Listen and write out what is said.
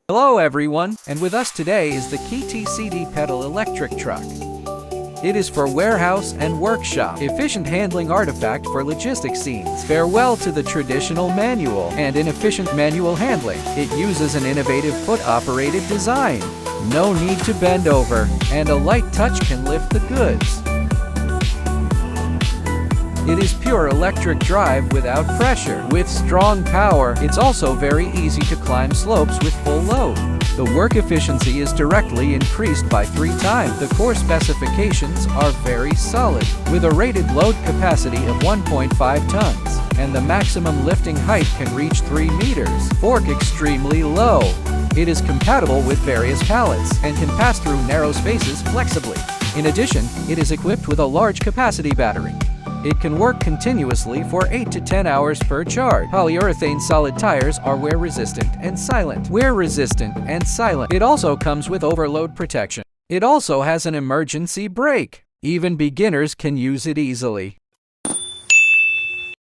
Hello everyone, and with us today is the CTQD Pedal Electric Truck. It is for warehouse and workshop, efficient handling artifact for logistics scenes. Farewell to the traditional manual and inefficient manual handling. It uses an innovative foot-operated design. No need to bend over, and a light touch can lift the goods. It is pure electric drive without pressure. With strong power, it's also very easy to climb slopes with full load. The work efficiency is directly increased by 3 times. The core specifications are very solid, with a rated load capacity of 1.5 tons, and the maximum lifting height can reach 3 meters. Fork extremely low. It is compatible with various pallets and can pass through narrow spaces flexibly. In addition, it is equipped with a large capacity battery. It can work continuously for 8 to 10 hours per charge. Polyurethane solid tires are wear-resistant and silent. Wear-resistant and silent. It also comes with overload protection. It also has an emergency brake. Even beginners can use it easily.